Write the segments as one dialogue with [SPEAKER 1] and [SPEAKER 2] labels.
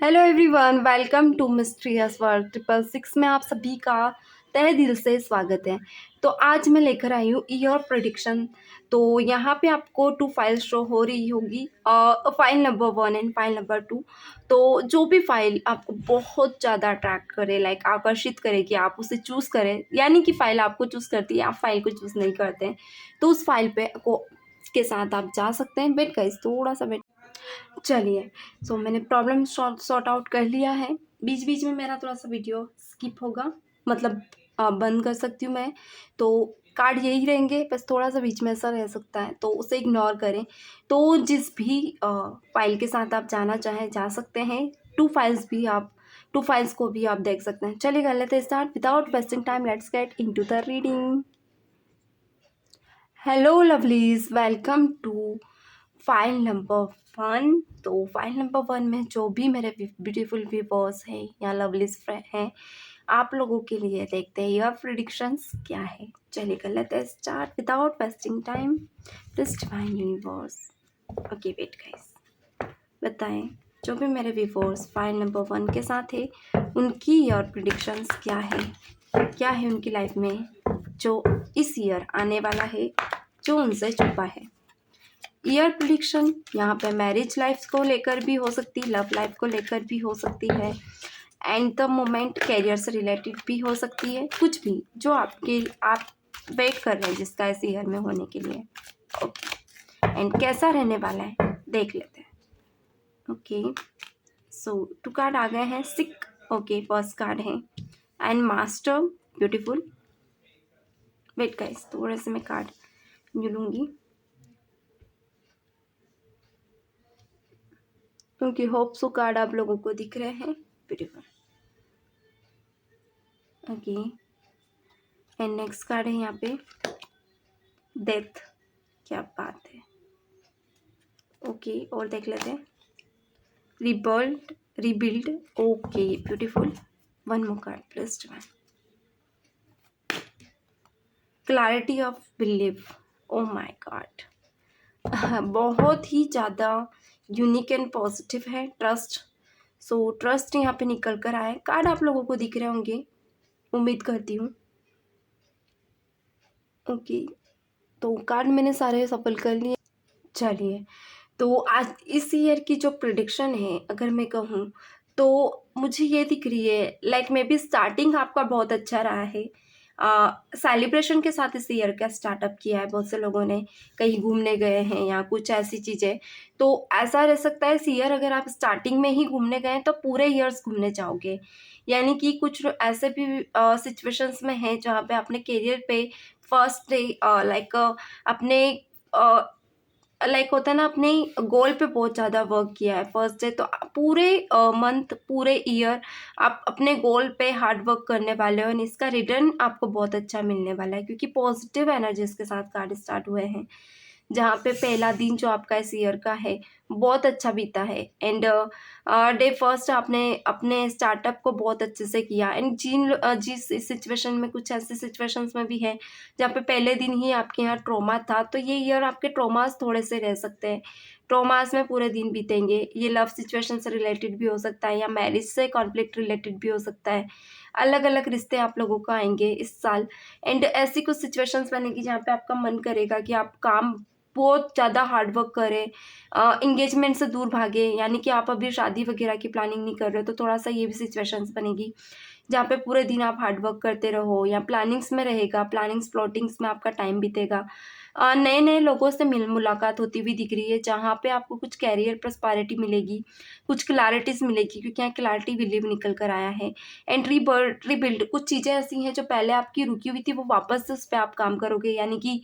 [SPEAKER 1] Hello everyone, welcome to mysterious world 666 में आप सभी का तहे दिल से स्वागत है। तो आज मैं लेकर आई हूँ ईयर प्रेडिक्शन। तो यहाँ पे आपको 2 फाइल शो हो रही होगी, file number 1 and file number 2। तो जो भी फाइल आपको बहुत ज़्यादा अट्रैक्ट करे, लाइक आकर्षित करे कि आप उसे चूज़ करें, यानी कि फ़ाइल आपको चूज़ करती है, आप फाइल को चूज़ नहीं करते हैं, तो उस फाइल पे को के साथ आप जा सकते हैं। वेट गाइस, थोड़ा सा वेट। चलिए, सो मैंने प्रॉब्लम सॉर्ट आउट कर लिया है। बीच बीच में मेरा थोड़ा सा वीडियो स्किप होगा, मतलब बंद कर सकती हूँ मैं। तो कार्ड यही रहेंगे, बस थोड़ा सा बीच में ऐसा रह सकता है, तो उसे इग्नोर करें। तो जिस भी फाइल के साथ आप जाना चाहें जा सकते हैं। टू फाइल्स को भी आप देख सकते हैं। चलिए कर लेते हैं start without wasting time. Let's get into the reading. Hello lovelies, welcome to file number 1। तो फाइल नंबर 1 में जो भी मेरे ब्यूटीफुल व्यूअर्स हैं या लवलीज फ्रेंड हैं, आप लोगों के लिए देखते हैं योर प्रिडिक्शंस क्या है। चलिए कर लेते हैं start without wasting time. This divine universe, okay wait guys, बताएं जो भी मेरे व्यूअर्स फाइल नंबर 1 के साथ है उनकी योर प्रिडिक्शंस क्या है उनकी लाइफ में, जो इस ईयर आने वाला है, जो उनसे छुपा है। ईयर प्रिडिक्शन यहाँ पे मैरिज लाइफ को लेकर भी हो सकती है, लव लाइफ को लेकर भी हो सकती है, एंड द मोमेंट कैरियर से रिलेटेड भी हो सकती है। कुछ भी जो आप वेट कर रहे हैं जिसका इस ईयर में होने के लिए। ओके, एंड कैसा रहने वाला है देख लेते हैं। ओके, सो 2 कार्ड आ गए हैं। सिक, ओके, फर्स्ट कार्ड है and master, beautiful. Wait guys, थोड़े से मैं कार्ड लूँगी क्योंकि होप सो कार्ड आप लोगों को दिख रहे हैं। Beautiful, okay, and next card है यहाँ पे डेथ। क्या बात है, ओके, और देख लेते हैं rebuild, okay, beautiful. One more card please, clarity of believe. O my God, बहुत ही ज़्यादा यूनिक एंड पॉजिटिव है। ट्रस्ट, सो ट्रस्ट यहाँ पे निकल कर आए। कार्ड आप लोगों को दिख रहे होंगे, उम्मीद करती हूँ। ओके, तो कार्ड मैंने सारे सफल कर लिए। चलिए, तो आज इस ईयर की जो प्रिडिक्शन है अगर मैं कहूँ तो मुझे ये दिख रही है, लाइक मे बी स्टार्टिंग आपका बहुत अच्छा रहा है। सेलिब्रेशन के साथ इस ईयर का स्टार्टअप किया है, बहुत से लोगों ने कहीं घूमने गए हैं या कुछ ऐसी चीज़ें। तो ऐसा रह सकता है इस ईयर अगर आप स्टार्टिंग में ही घूमने गए तो पूरे ईयर्स घूमने जाओगे। यानी कि कुछ ऐसे भी सिचुएशंस में हैं जहाँ पे अपने करियर पे फर्स्ट डे, लाइक अपने लाइक होता है ना, अपने गोल पे बहुत ज़्यादा वर्क किया है फर्स्ट डे, तो पूरे मंथ, पूरे ईयर आप अपने गोल पे हार्ड वर्क करने वाले हो, और इसका रिटर्न आपको बहुत अच्छा मिलने वाला है क्योंकि पॉजिटिव एनर्जीज के साथ कार्ड स्टार्ट हुए हैं। जहाँ पे पहला दिन जो आपका इस ईयर का है बहुत अच्छा बीता है, एंड डे फर्स्ट आपने अपने स्टार्टअप को बहुत अच्छे से किया। एंड जिस सिचुएशन में, कुछ ऐसे सिचुएशंस में भी है जहाँ पे पहले दिन ही आपके यहाँ ट्रॉमा था, तो ये ईयर आपके ट्रॉमास थोड़े से रह सकते हैं, ट्रॉमास में पूरे दिन बीतेंगे। ये लव सिचुएशन से रिलेटेड भी हो सकता है या मैरिज से कॉन्फ्लिक्ट रिलेटेड भी हो सकता है। अलग अलग रिश्ते आप लोगों को आएंगे इस साल, एंड ऐसी कुछ सिचुएशंस बनेगी जहाँ पे आपका मन करेगा कि आप काम बहुत ज़्यादा हार्ड वर्क करें, इंगेजमेंट से दूर भागे, यानी कि आप अभी शादी वगैरह की प्लानिंग नहीं कर रहे हो तो थोड़ा सा ये भी सिचुएशंस बनेगी जहाँ पे पूरे दिन आप हार्ड वर्क करते रहो या प्लानिंग्स में रहेगा, प्लानिंग्स प्लॉटिंग्स में आपका टाइम बीतेगा। नए नए लोगों से मुलाकात होती हुई दिख रही है जहाँ पे आपको कुछ कैरियर प्रॉस्पेरिटी मिलेगी, कुछ क्लैरिटीज मिलेगी क्योंकि यहाँ क्लैरिटी बिलीव निकल कर आया है। एंड रिबिल्ड, कुछ चीज़ें ऐसी हैं जो पहले आपकी रुकी हुई थी वो वापस से उस पर आप काम करोगे, यानी कि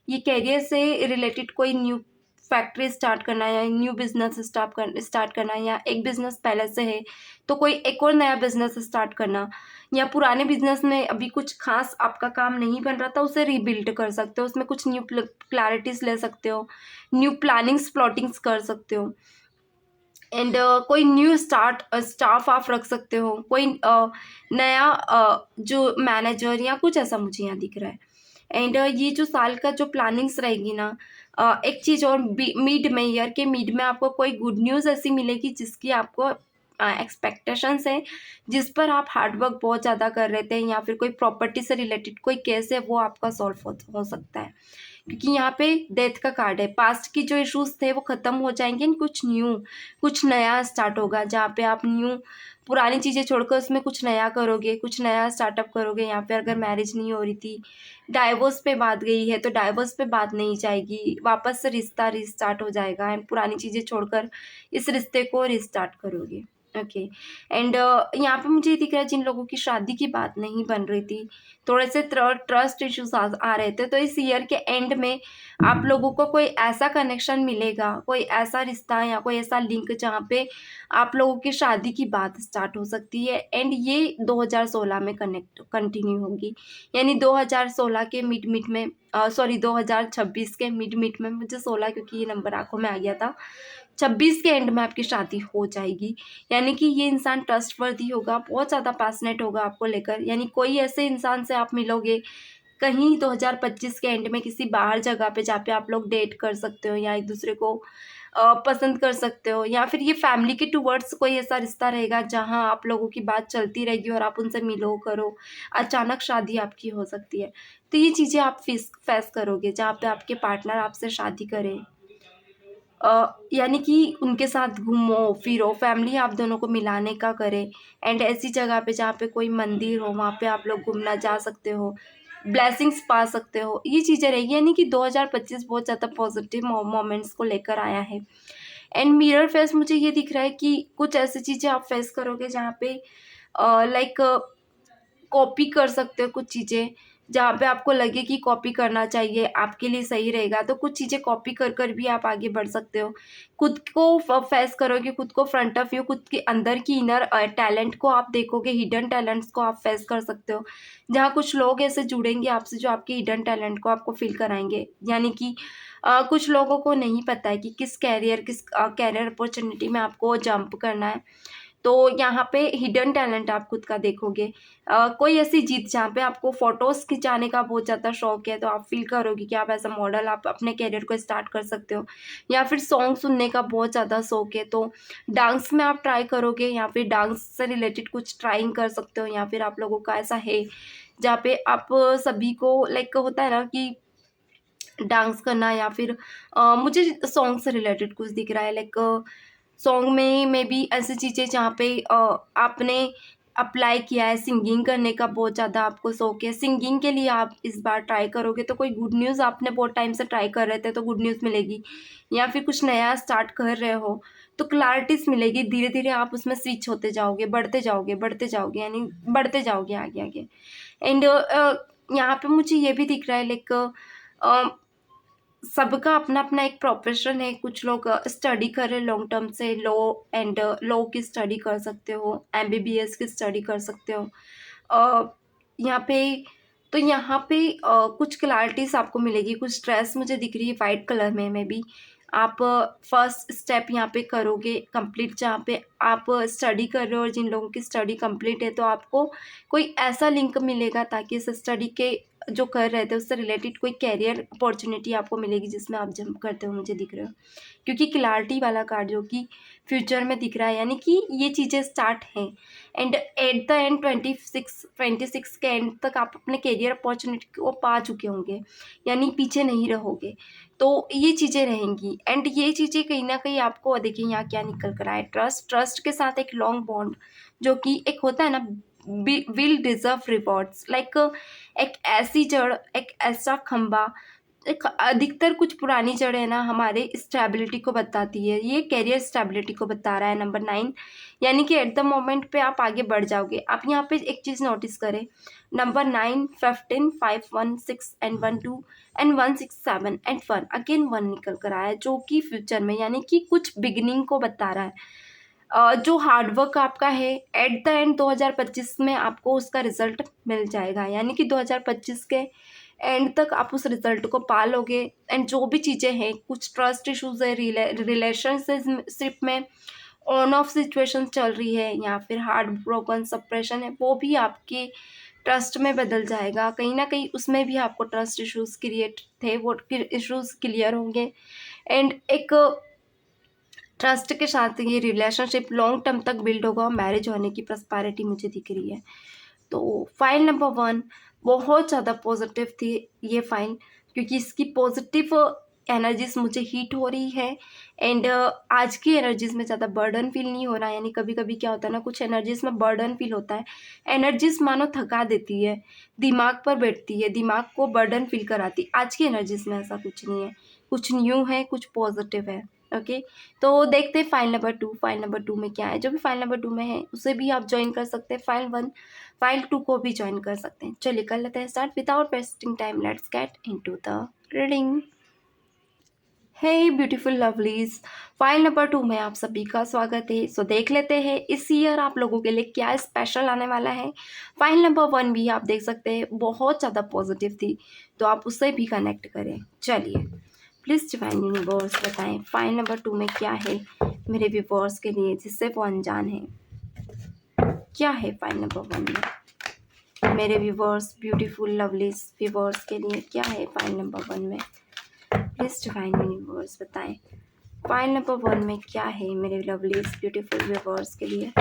[SPEAKER 1] ये कैरियर से रिलेटेड कोई न्यू फैक्ट्री स्टार्ट करना या न्यू बिजनेस स्टार्ट करना, या एक बिजनेस पहले से है तो कोई एक और नया बिजनेस स्टार्ट करना, या पुराने बिजनेस में अभी कुछ खास आपका काम नहीं बन रहा था उसे रीबिल्ड कर सकते हो, उसमें कुछ न्यू क्लैरिटीज ले सकते हो, न्यू प्लानिंग्स प्लॉटिंग्स कर सकते हो, एंड कोई न्यू स्टाफ आप रख सकते हो, कोई नया जो मैनेजर या कुछ ऐसा मुझे यहाँ दिख रहा है। एंड ये जो साल का जो प्लानिंग्स रहेगी ना, एक चीज़ और, मिड में, ईयर के मिड में आपको कोई गुड न्यूज़ ऐसी मिलेगी जिसकी आपको एक्सपेक्टेशंस हैं जिस पर आप हार्ड वर्क बहुत ज़्यादा कर रहे थे, या फिर कोई प्रॉपर्टी से रिलेटेड कोई केस है वो आपका सॉल्व हो सकता है, क्योंकि यहाँ पे डेथ का कार्ड है। पास्ट की जो इश्यूज थे वो ख़त्म हो जाएंगे, कुछ नया स्टार्ट होगा, जहाँ पे आप पुरानी चीज़ें छोड़कर उसमें कुछ नया करोगे, कुछ नया स्टार्टअप करोगे। यहाँ पे अगर मैरिज नहीं हो रही थी, डाइवोर्स पे बात गई है, तो डाइवोर्स पे बात नहीं जाएगी, वापस से रिश्ता रिस्टार्ट हो जाएगा एंड पुरानी चीज़ें छोड़कर इस रिश्ते को रिस्टार्ट करोगे। ओके। एंड यहाँ पे मुझे दिख रहा है जिन लोगों की शादी की बात नहीं बन रही थी, थोड़े से ट्रस्ट इश्यूज आ रहे थे, तो इस ईयर के एंड में आप लोगों को कोई ऐसा कनेक्शन मिलेगा, कोई ऐसा रिश्ता या कोई ऐसा लिंक जहाँ पे आप लोगों की शादी की बात स्टार्ट हो सकती है। एंड ये 2016 में कंटिन्यू होगी, यानी 2016 के मिड में 2026 के मिड में, मुझे 16 क्योंकि ये नंबर आंखों में आ गया था, 26 के एंड में आपकी शादी हो जाएगी। यानी कि ये इंसान ट्रस्टवर्दी होगा, बहुत ज़्यादा पैशनेट होगा आपको लेकर, यानी कोई ऐसे इंसान से आप मिलोगे कहीं 2025 के एंड में किसी बाहर जगह पे, जहाँ पे आप लोग डेट कर सकते हो या एक दूसरे को पसंद कर सकते हो, या फिर ये फैमिली के टूवर्ड्स कोई ऐसा रिश्ता रहेगा जहाँ आप लोगों की बात चलती रहेगी और आप उनसे मिलो करो, अचानक शादी आपकी हो सकती है। तो ये चीज़ें आप फेस करोगे जहाँ पे आपके पार्टनर आपसे शादी करें, यानी कि उनके साथ घूमो फिरो, फैमिली आप दोनों को मिलाने का करें। एंड ऐसी जगह पे जहाँ पे कोई मंदिर हो, वहाँ पे आप लोग घूमना जा सकते हो, ब्लेसिंग्स पा सकते हो, ये चीज़ें रहेगी। यानी कि 2025 बहुत ज़्यादा पॉजिटिव मोमेंट्स को लेकर आया है। एंड मिरर फेस मुझे ये दिख रहा है कि कुछ ऐसी चीज़ें आप फेस करोगे जहाँ पे लाइक कॉपी कर सकते हो कुछ चीज़ें, जहाँ पे आपको लगे कि कॉपी करना चाहिए, आपके लिए सही रहेगा, तो कुछ चीज़ें कॉपी कर भी आप आगे बढ़ सकते हो। खुद को फेस करोगे, खुद को फ्रंट ऑफ व्यू, खुद के अंदर की इनर टैलेंट को आप देखोगे, हिडन टैलेंट्स को आप फेस कर सकते हो, जहाँ कुछ लोग ऐसे जुड़ेंगे आपसे जो आपके हिडन टैलेंट को आपको फील कराएंगे। यानी कि कुछ लोगों को नहीं पता है कि किस कैरियर अपॉर्चुनिटी में आपको जंप करना है, तो यहाँ पे हिडन टैलेंट आप खुद का देखोगे। कोई ऐसी जीत जहाँ पे आपको फ़ोटोज़ खिंचाने का बहुत ज़्यादा शौक है, तो आप फ़ील करोगे कि आप एज़ अ मॉडल आप अपने करियर को स्टार्ट कर सकते हो, या फिर सॉन्ग सुनने का बहुत ज़्यादा शौक है तो डांस में आप ट्राई करोगे, या फिर डांस से रिलेटेड कुछ ट्राइंग कर सकते हो, या फिर आप लोगों का ऐसा है जहाँ पे आप सभी को लाइक होता है ना कि डांस करना, या फिर मुझे सॉन्ग से रिलेटेड कुछ दिख रहा है, लाइक सॉन्ग में मे बी ऐसी चीज़ें जहाँ पे आपने अप्लाई किया है, सिंगिंग करने का बहुत ज़्यादा आपको शौक है, सिंगिंग के लिए आप इस बार ट्राई करोगे, तो कोई गुड न्यूज़ आपने बहुत टाइम से ट्राई कर रहे थे तो गुड न्यूज़ मिलेगी, या फिर कुछ नया स्टार्ट कर रहे हो तो क्लैरिटीज मिलेगी, धीरे धीरे आप उसमें स्विच होते जाओगे, बढ़ते जाओगे, यानी बढ़ते जाओगे आगे आगे। एंड यहाँ पे मुझे ये भी दिख रहा है लाइक सबका अपना अपना एक प्रोफेशन है, कुछ लोग स्टडी कर रहे हैं लॉन्ग टर्म से, लॉ एंड लॉ की स्टडी कर सकते हो, एमबीबीएस की स्टडी कर सकते हो। यहाँ पे तो यहाँ पे कुछ क्लैरिटीज आपको मिलेगी, कुछ स्ट्रेस मुझे दिख रही है वाइट कलर में, मे बी आप फर्स्ट स्टेप यहाँ पे करोगे कंप्लीट, जहाँ पे आप स्टडी कर रहे हो, और जिन लोगों की स्टडी कंप्लीट है तो आपको कोई ऐसा लिंक मिलेगा ताकि इस स्टडी के जो कर रहे थे उससे रिलेटेड कोई कैरियर अपॉर्चुनिटी आपको मिलेगी जिसमें आप जंप करते हो, मुझे दिख रहे हो, क्योंकि क्लैरिटी वाला कार्ड जो कि फ्यूचर में दिख रहा है, यानी कि ये चीज़ें स्टार्ट हैं। एंड एट द एंड 26 के एंड तक आप अपने कैरियर अपॉर्चुनिटी को पा चुके होंगे, यानी पीछे नहीं रहोगे, तो ये चीज़ें रहेंगी। एंड ये चीज़ें कहीं ना कहीं आपको, देखिए यहाँ क्या निकल कर आया है, ट्रस्ट के साथ एक लॉन्ग बॉन्ड, जो कि एक होता है ना, विल डिजर्व रिवॉर्ड्स, लाइक एक ऐसी जड़, एक ऐसा खंबा, एक अधिकतर कुछ पुरानी जड़ है ना हमारे स्टेबिलिटी को बताती है, ये कैरियर स्टेबिलिटी को बता रहा है नंबर 9, यानी कि एट द मोमेंट पे आप आगे बढ़ जाओगे। आप यहाँ पे एक चीज़ नोटिस करें, number 9, 15, 5, 1, 6 and 1, 2 and 1, 6, 7 and 1 again 1 निकल कर आया है, जो कि फ्यूचर में यानी कि कुछ बिगिनिंग को बता रहा है। जो हार्डवर्क आपका है एट द एंड 2025 में आपको उसका रिजल्ट मिल जाएगा, यानी कि 2025 के एंड तक आप उस रिजल्ट को पा लोगे। एंड जो भी चीज़ें हैं, कुछ ट्रस्ट इश्यूज है, रिलेशनशिप में ऑन ऑफ सिचुएशन चल रही है, या फिर हार्ट ब्रोकन सप्रेशन है, वो भी आपके ट्रस्ट में बदल जाएगा, कहीं ना कहीं उसमें भी आपको ट्रस्ट इश्यूज क्रिएट थे, वो इश्यूज क्लियर होंगे। एंड एक ट्रस्ट के साथ ये रिलेशनशिप लॉन्ग टर्म तक बिल्ड होगा और मैरिज होने की प्रॉस्पेरिटी मुझे दिख रही है। तो फाइल नंबर 1 बहुत ज़्यादा पॉजिटिव थी ये फाइल, क्योंकि इसकी पॉजिटिव एनर्जीज मुझे हीट हो रही है। एंड आज की एनर्जीज में ज़्यादा बर्डन फील नहीं हो रहा है। यानी कभी कभी क्या होता है ना, कुछ एनर्जीज में बर्डन फील होता है। एनर्जीज मानो थका देती है, दिमाग पर बैठती है, दिमाग को बर्डन फील कराती। आज की एनर्जीज में ऐसा कुछ नहीं है, कुछ न्यू है, कुछ पॉजिटिव है। ओके, तो देखते हैं फाइल नंबर 2। फाइल नंबर 2 में क्या है। जो भी फाइल नंबर 2 में है उसे भी आप ज्वाइन कर सकते हैं, फाइल 1 फाइल 2 को भी ज्वाइन कर सकते हैं। चलिए कर लेते हैं start without wasting time. Let's get into the reading. Hey beautiful lovelies, file number 2 में आप सभी का स्वागत है। सो देख लेते हैं इस ईयर आप लोगों के लिए क्या स्पेशल आने वाला है। फाइल नंबर 1 भी आप देख सकते हैं, बहुत ज़्यादा पॉजिटिव थी, तो आप उससे भी कनेक्ट करें। चलिए प्लीज़ डिवाइन यूनिवर्स बताएं फाइल नंबर 2 में क्या है मेरे व्यूअर्स के लिए, जिससे वो अनजान है। क्या है फाइल नंबर 1 में मेरे व्यूअर्स, ब्यूटीफुल लवलीज व्यूअर्स के लिए क्या है फाइल नंबर 1 में। प्लीज डिवाइन यूनिवर्स बताएं फाइल नंबर 1 में क्या है मेरे लवलीज ब्यूटीफुल व्यूअर्स के लिए।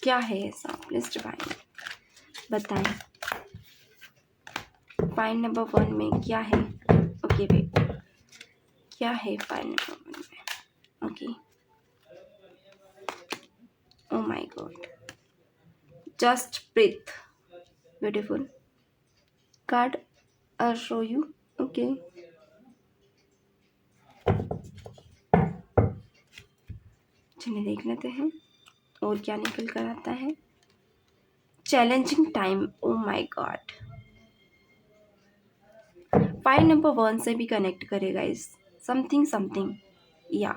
[SPEAKER 1] क्या है ऐसा, प्लीज डिवाइन बताएं फाइल नंबर 1 में क्या है। ओके बेबी, क्या है फाइल नंबर 1 में। Okay, oh my god, just breathe. Beautiful card I'll show you. Okay. चलिए देख लेते हैं और क्या निकल कर आता है। Challenging time, O my God. File number 1 से भी कनेक्ट करेगा इस समथिंग समथिंग या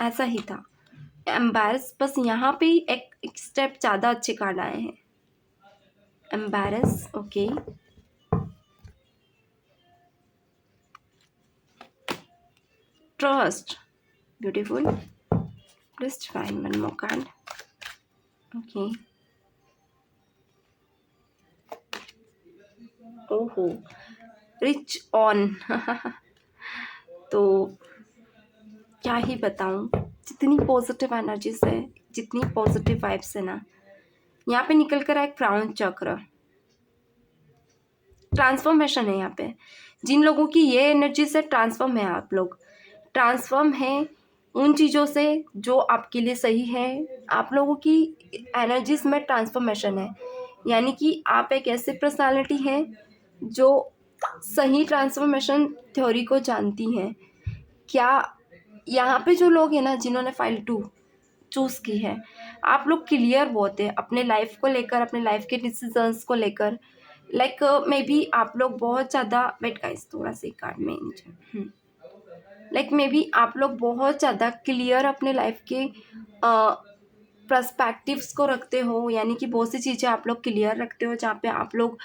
[SPEAKER 1] ऐसा ही था। एम्बैरस, बस यहाँ पे एक स्टेप ज़्यादा अच्छे कार्ड आए हैं। Embarrass, okay. Trust, beautiful. Please find one more card. Okay, ओहो, रिच ऑन तो क्या ही बताऊं, जितनी पॉजिटिव एनर्जीज है, जितनी पॉजिटिव वाइब्स है ना, यहाँ पे निकल कर आया एक क्राउन चक्र। ट्रांसफॉर्मेशन है यहाँ पे। जिन लोगों की ये एनर्जी से ट्रांसफॉर्म है, आप लोग ट्रांसफॉर्म है उन चीज़ों से जो आपके लिए सही है। आप लोगों की एनर्जीज में ट्रांसफॉर्मेशन है, यानी कि आप एक ऐसे पर्सनालिटी हैं जो सही ट्रांसफॉर्मेशन थ्योरी को जानती हैं। क्या यहाँ पे जो लोग हैं ना, जिन्होंने फाइल 2 चूज़ की है, आप लोग क्लियर बहुत है अपने लाइफ को लेकर, अपने लाइफ के डिसीजंस को लेकर। लाइक मे बी आप लोग बहुत ज़्यादा, वेट गाइस थोड़ा सा कार्ड में लाइक मे बी आप लोग बहुत ज़्यादा क्लियर अपने लाइफ के पर्सपेक्टिव्स को रखते हो। यानी कि बहुत सी चीज़ें आप लोग क्लियर रखते हो, जहाँ पे आप लोग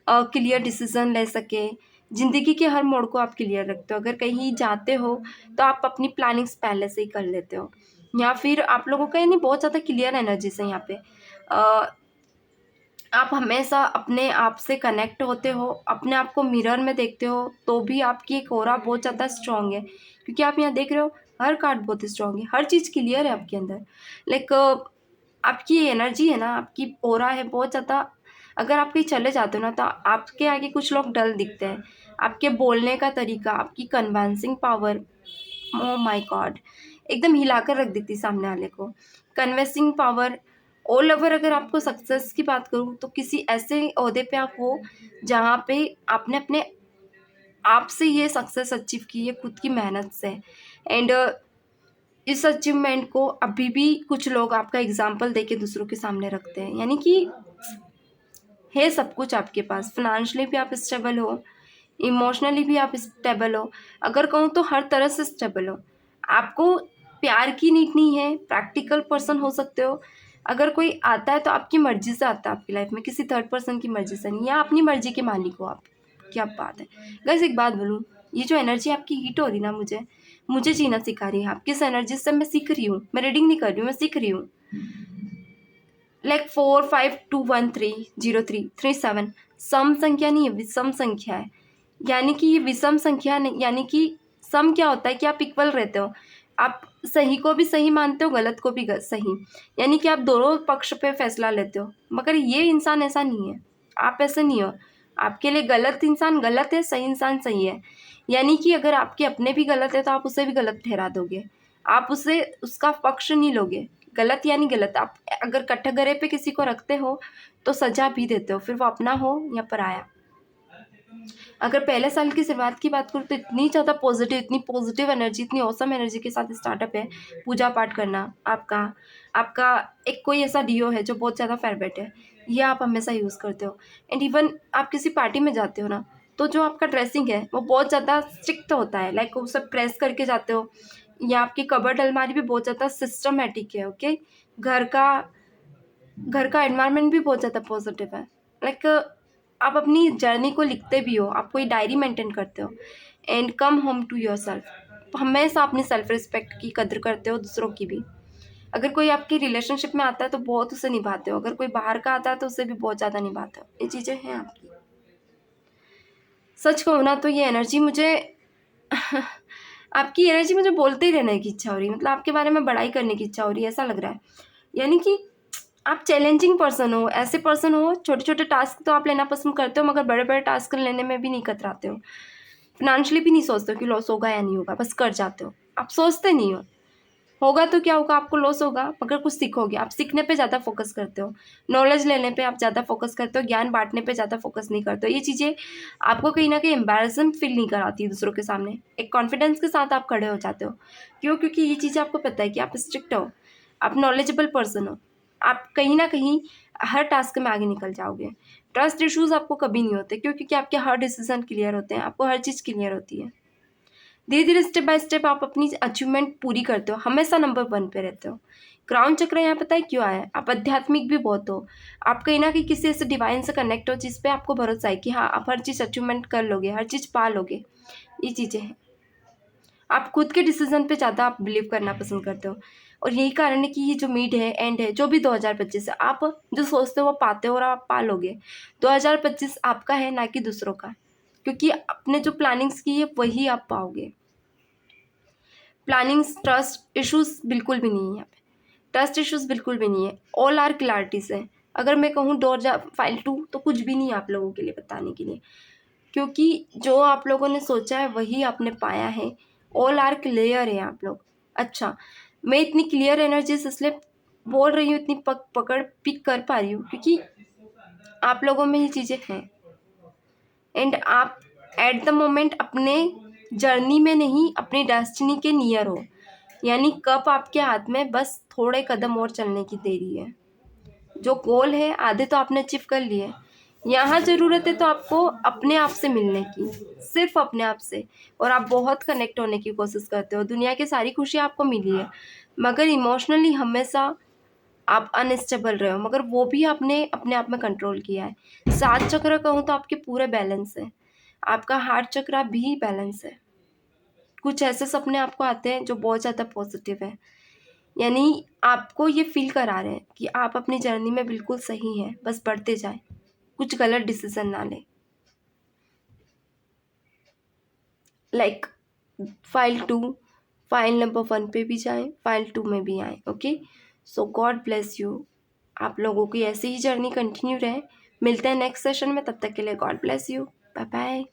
[SPEAKER 1] क्लियर डिसीजन ले सके। ज़िंदगी के हर मोड़ को आप क्लियर रखते हो। अगर कहीं जाते हो तो आप अपनी प्लानिंग्स पहले से ही कर लेते हो, या फिर आप लोगों का यानी बहुत ज़्यादा क्लियर एनर्जी से यहाँ पे आप हमेशा अपने आप से कनेक्ट होते हो, अपने आप को मिरर में देखते हो, तो भी आपकी एक ऑरा बहुत ज़्यादा स्ट्रॉन्ग है। क्योंकि आप यहाँ देख रहे हो हर कार्ड बहुत स्ट्रॉन्ग है, हर चीज़ क्लियर है आपके अंदर। लाइक आपकी एनर्जी है ना, आपकी ऑरा है बहुत ज़्यादा। अगर आप कहीं चले जाते हो ना, तो आपके आगे कुछ लोग डल दिखते हैं। आपके बोलने का तरीका, आपकी convincing power, O my God, एकदम हिलाकर रख देती सामने वाले को। Convincing power all over. अगर आपको सक्सेस की बात करूँ तो किसी ऐसे ओहदे पे आप हो जहाँ पे आपने अपने आप से ये सक्सेस अचीव की है, खुद की मेहनत से। एंड इस अचीवमेंट को अभी भी कुछ लोग आपका एग्जाम्पल देके दूसरों के सामने रखते हैं। यानी कि है सब कुछ आपके पास। फाइनेंशियली भी आप स्टेबल हो, इमोशनली भी आप स्टेबल हो, अगर कहूँ तो हर तरह से स्टेबल हो। आपको प्यार की नीड नहीं है, प्रैक्टिकल पर्सन हो सकते हो। अगर कोई आता है तो आपकी मर्जी से आता है आपकी लाइफ में, किसी थर्ड पर्सन की मर्जी से नहीं, या अपनी मर्जी के मालिक हो आप। क्या बात है गाइस, एक बात बोलूँ, ये जो एनर्जी आपकी हीट हो रही ना, मुझे जीना सिखा रही है। आपकी इस एनर्जी से मैं सीख रही हूँ, मैं रीडिंग नहीं कर रही हूँ, मैं सीख रही हूँ। लाइक 4 5 2 1 3 0 3 3 7 सम संख्या नहीं है, विषम संख्या है। यानी कि ये विषम संख्या नहीं, यानी कि सम क्या होता है कि आप इक्वल रहते हो, आप सही को भी सही मानते हो, गलत को भी सही, यानी कि आप दोनों पक्ष पे फैसला लेते हो। मगर ये इंसान ऐसा नहीं है, आप ऐसे नहीं हो। आपके लिए गलत इंसान गलत है, सही इंसान सही है। यानी कि अगर आपके अपने भी गलत है तो आप उसे भी गलत ठहरा दोगे, आप उसे उसका पक्ष नहीं लोगे। गलत यानी गलत। आप अगर कटघरे पे किसी को रखते हो तो सजा भी देते हो, फिर वो अपना हो या पराया। अगर पहले साल की शुरुआत की बात करूँ तो इतनी पॉजिटिव एनर्जी, इतनी औसम एनर्जी के साथ स्टार्टअप है। पूजा पाठ करना, आपका आपका एक कोई ऐसा डिओ है जो बहुत ज़्यादा फेवरेट है, ये आप हमेशा यूज़ करते हो। एंड इवन आप किसी पार्टी में जाते हो ना, तो जो आपका ड्रेसिंग है वो बहुत ज़्यादा स्ट्रिक्ट होता है, लाइक वो सब प्रेस करके जाते हो, या आपकी कबर्ड अलमारी भी बहुत ज़्यादा सिस्टमेटिक है। ओके, घर का घर का एनवायरनमेंट भी बहुत ज़्यादा पॉजिटिव है। लाइक आप अपनी जर्नी को लिखते भी हो, आप कोई डायरी मेंटेन करते हो। And come home to yourself, हमेशा अपनी सेल्फ रिस्पेक्ट की कदर करते हो, दूसरों की भी। अगर कोई आपकी रिलेशनशिप में आता है तो बहुत उसे निभाते हो, अगर कोई बाहर का आता है तो उसे भी बहुत ज़्यादा निभाते हो। ये चीज़ें हैं आपकी। सच कहूँ ना तो ये एनर्जी मुझे आपकी एनर्जी मुझे बोलते ही रहने की इच्छा हो रही है, मतलब आपके बारे में बड़ाई करने की इच्छा हो रही है, ऐसा लग रहा है। यानी कि आप चैलेंजिंग पर्सन हो, ऐसे पर्सन हो, छोटे छोटे टास्क तो आप लेना पसंद करते हो, मगर बड़े बड़े टास्क लेने में भी नहीं कतराते हो। फिनेंशियली भी नहीं सोचते हो कि लॉस होगा या नहीं होगा, बस कर जाते हो। आप सोचते नहीं हो होगा तो क्या होगा, आपको लॉस होगा, मगर कुछ सीखोगे। आप सीखने पे ज़्यादा फोकस करते हो, नॉलेज लेने पे आप ज़्यादा फोकस करते हो, ज्ञान बांटने पे ज़्यादा फोकस नहीं करते हो। ये चीज़ें आपको कहीं ना कहीं एम्बैरसमेंट फील नहीं कराती दूसरों के सामने, एक कॉन्फिडेंस के साथ आप खड़े हो जाते हो। क्यों? क्योंकि ये चीज़ें आपको पता है कि आप स्ट्रिक्ट हो, आप नॉलेजेबल पर्सन हो, आप कहीं ना कहीं हर टास्क में आगे निकल जाओगे। ट्रस्ट इश्यूज आपको कभी नहीं होते, क्यों? क्योंकि आपके हर डिसीजन क्लियर होते हैं, आपको हर चीज़ क्लियर होती है। धीरे धीरे स्टेप बाय स्टेप आप अपनी अचीवमेंट पूरी करते हो, हमेशा नंबर 1 पे रहते हो। क्राउन चक्र यहाँ पता है क्यों आया है? आप आध्यात्मिक भी बहुत हो, आप कहीं ना कहीं किसी ऐसे डिवाइन से कनेक्ट हो जिस पे आपको भरोसा है कि हाँ आप हर चीज़ अचीवमेंट कर लोगे, हर चीज़ पा लोगे। ये चीज़ें हैं। आप खुद के डिसीजन पे ज़्यादा आप बिलीव करना पसंद करते हो, और यही कारण है कि ये जो मिड है, एंड है, जो भी 2025 है, आप जो सोचते हो वो पाते हो और आप पा लोगे। 2025 आपका है, ना कि दूसरों का, क्योंकि आपने जो प्लानिंग्स की है वही आप पाओगे। प्लानिंग्स, ट्रस्ट इश्यूज बिल्कुल भी नहीं है यहाँ पे, ट्रस्ट इश्यूज बिल्कुल भी नहीं है। ऑल आर क्लैरिटीज है। अगर मैं कहूँ डोर फाइल 2 तो कुछ भी नहीं है आप लोगों के लिए बताने के लिए, क्योंकि जो आप लोगों ने सोचा है वही आपने पाया है। ऑल आर क्लियर है आप लोग। अच्छा, मैं इतनी क्लियर एनर्जी से इसलिए बोल रही हूँ, इतनी पकड़ पिक कर पा रही हूँ क्योंकि आप लोगों में ये चीज़ें हैं। एंड आप एट द मोमेंट अपने जर्नी में नहीं, अपनी डेस्टिनी के नियर हो, यानी कप आपके हाथ में, बस थोड़े कदम और चलने की देरी है। जो गोल है आधे तो आपने अचीव कर लिए। यहाँ ज़रूरत है तो आपको अपने आप से मिलने की, सिर्फ अपने आप से। और आप बहुत कनेक्ट होने की कोशिश करते हो, दुनिया की सारी खुशियाँ आपको मिली है, मगर इमोशनली हमेशा आप अनस्टेबल रहे हो, मगर वो भी आपने अपने आप में कंट्रोल किया है। 7 चक्र कहूँ तो आपके पूरे बैलेंस है, आपका हार्ट चक्र भी बैलेंस है। कुछ ऐसे सपने आपको आते हैं जो बहुत ज़्यादा पॉजिटिव है, यानी आपको ये फील करा रहे हैं कि आप अपनी जर्नी में बिल्कुल सही हैं, बस बढ़ते जाएं, कुछ गलत डिसीजन ना लें। लाइक फाइल 2, फाइल नंबर 1 पे भी जाएं, फाइल 2 में भी आएँ। Okay, so God bless you. आप लोगों की ऐसी ही जर्नी कंटिन्यू रहे। मिलते हैं नेक्स्ट सेशन में, तब तक के लिए God bless you. Bye bye.